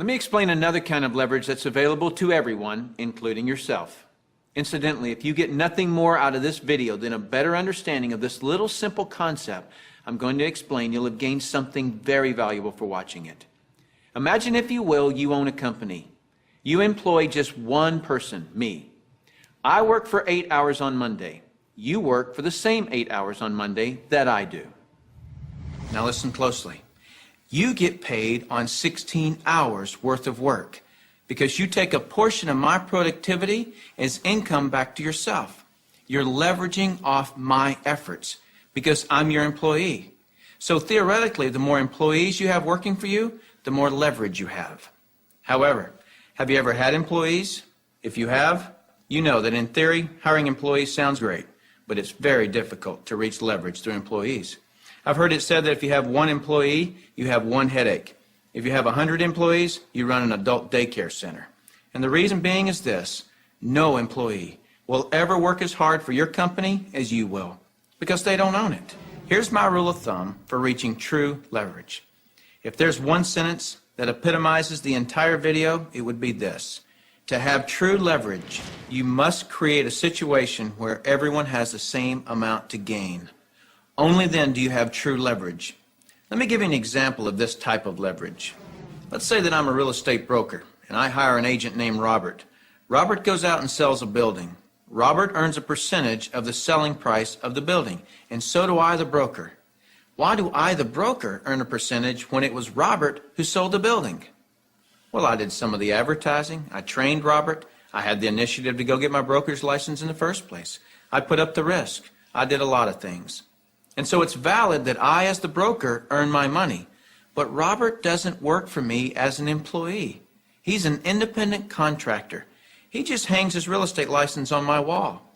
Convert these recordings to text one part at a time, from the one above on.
Let me explain another kind of leverage that's available to everyone, including yourself. Incidentally, if you get nothing more out of this video than a better understanding of this little simple concept I'm going to explain, you'll have gained something very valuable for watching it. Imagine, if you will, you own a company. You employ just one person, me. I work for 8 hours on Monday. You work for the same 8 hours on Monday that I do. Now listen closely. You get paid on 16 hours worth of work because you take a portion of my productivity as income back to yourself. You're leveraging off my efforts because I'm your employee. So theoretically, the more employees you have working for you, the more leverage you have. However, have you ever had employees? If you have, you know that in theory, hiring employees sounds great, but it's very difficult to reach leverage through employees. I've heard it said that if you have one employee, you have one headache. If you have 100 employees, you run an adult daycare center. And the reason being is this: no employee will ever work as hard for your company as you will, because they don't own it. Here's my rule of thumb for reaching true leverage. If there's one sentence that epitomizes the entire video, it would be this: to have true leverage, you must create a situation where everyone has the same amount to gain. Only then do you have true leverage. Let me give you an example of this type of leverage. Let's say that I'm a real estate broker and I hire an agent named Robert. Robert goes out and sells a building. Robert earns a percentage of the selling price of the building, and so do I, the broker. Why do I, the broker, earn a percentage when it was Robert who sold the building? Well, I did some of the advertising. I trained Robert. I had the initiative to go get my broker's license in the first place. I put up the risk. I did a lot of things. And so it's valid that I, as the broker, earn my money. But Robert doesn't work for me as an employee. He's an independent contractor. He just hangs his real estate license on my wall.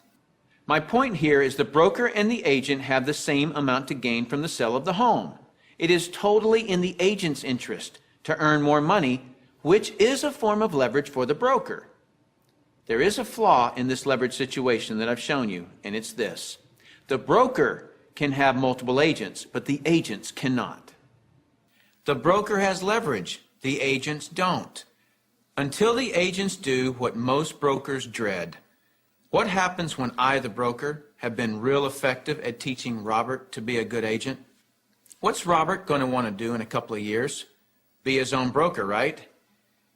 My point here is the broker and the agent have the same amount to gain from the sale of the home. It is totally in the agent's interest to earn more money, which is a form of leverage for the broker. There is a flaw in this leverage situation that I've shown you, and it's this: the broker can have multiple agents, but the agents cannot. The broker has leverage, the agents don't. Until the agents do what most brokers dread. What happens when I, the broker, have been real effective at teaching Robert to be a good agent? What's Robert going to want to do in a couple of years? Be his own broker, right?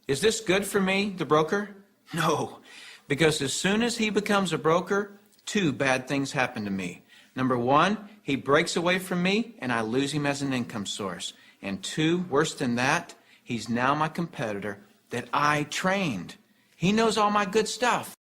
Is this good for me, the broker? No, because as soon as he becomes a broker, two bad things happen to me. Number one, he breaks away from me and I lose him as an income source. And two, worse than that, he's now my competitor that I trained. He knows all my good stuff.